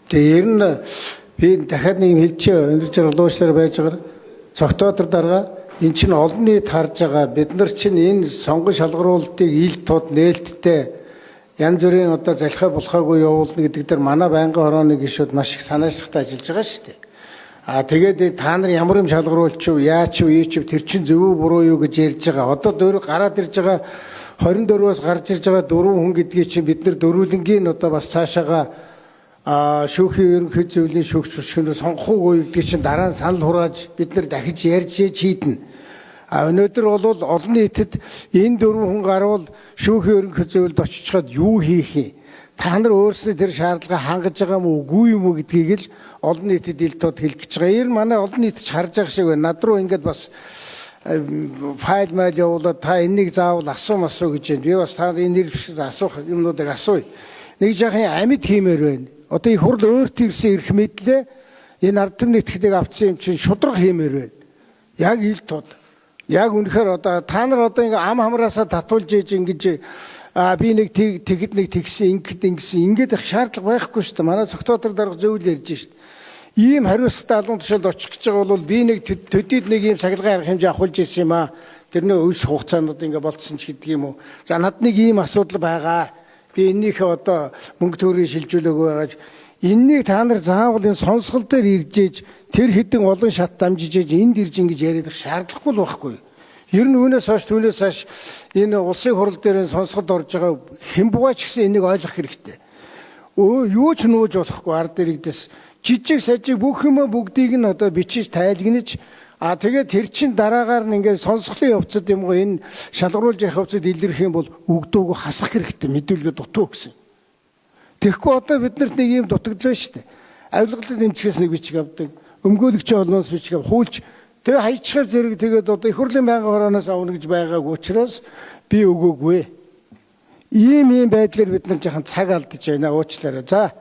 Тэгээ ер нь би дахиад нэг хэлчихээ өндөр жаргалуучлаар байж байгаа цогтоотор дарга эн чинь олон нийт харж байгаа бид нар чинь энэ сонгон шалгаруулалтыг ил тод нээлттэй янз бүрийн одоо залхаа булхаагүй явуулна гэдэг дээр манай байнгын хорооны гишүүд маш их санаачлахтай ажиллаж байгаа шүү дээ. Тэгээд та нар ямар юм шалгаруулчих вэ? Яач вэ? Ийч вэ? Тэр чинь зөв үү буруу юу гэж ярьж байгаа. Одоо дөр гараад ирж байгаа 24-өөс гарч ирж байгаа 4 хүн гэдгийг чинь бид нар дөрвөлөнгийн одоо бас цаашаага шүүхийн ерөнхий зөвлөлийн шүүгч хүчнээр сонгох уу гэдгийг чинь дараа нь санал хурааж бид нар дахиж ярьж шийднэ. Өнөөдөр бол олон нийтэд энэ 4 хүн гарвал шүүхийн ерөнхий зөвлөлд очичоод юу хийх юм? Та нар өөрсдөө тэр шаардлага хангаж байгаа юм уу үгүй юм уу гэдгийг л олон нийтэд ил тод хэлэх гэж байгаа. Энэ манай олон нийт ч харж байгаа шиг байна. Над руу ингээд бас файл майл явуулаад та энийг заавал асуу гэж байна. Би бас та энэ нэр биш асуух юмнуудыг асууя. Нэг жаахан амьд хиймээр байна. Одоо их хурл өөрт ирсэн эрх мэдлээ энэ ард түмний этгэлийг авцсан юм чинь шудраг хиймээр байна. Яг ил тод. Яг үнэхээр одоо та нар одоо ингээ ам хамраасаа татуулж ийж ингэж би нэг тэгэд нэг тэгсэн ингээд их шаардлага байхгүй шүү дээ. Манай цогтоотор дарга зөвл ярьж шүү дээ. Ийм хариуцлагатай албан тушаалд очих гэж байгаа бол би нэг төдийд нэг ийм сахилгын арга хэмжээ авахулж ирсэн юм аа. Тэрний үеийн хугацаанд ингээ болцсон ч гэдэг юм уу. За над нэг ийм асуудал байгаа. Би эннийхээ одоо мөнгө төгрөгийг шилжүүлээгүй байгаа. Эннийг та нар заавал энэ сонсгол дээр ирж ээж тэр хэдэн олон шат дамжиж ээж энд ирж ингэж яриад шаардлагагүй л байхгүй. Ер нь үүнээс хойш энэ улсын хурал дээр сонсголд орж байгаа хэмбугаач гэсэн энийг ойлгох хэрэгтэй. Юу ч нууж болохгүй ард иргэдээс жижиг сажиг бүх юм бүгдийг нь одоо бичиж тайлгнаж тэгээд тэр чин дараагаар нь ингээд сонсголын явцад юм гоо энэ шалгаруулж явах явцад илэрх юм бол өгдөөг хасах хэрэгтэй мэдүүлгээ дутуу гэсэн. Тэгэхгүй одоо биднэрт нэг юм дутагдлаа шүү дээ. Авилгалын эмчгээс нэг бичиг авдаг. Өмгөөлөгчийн олноос бичиг ав хуулж тэгээ хайчхаар зэрэг тэгээд одоо их хурлын байнгын хорооноос авна гэж байгааг учраас би өгөөгүй. Ийм байдлаар бид нар жаахан цаг алдаж байна уучлаарай. За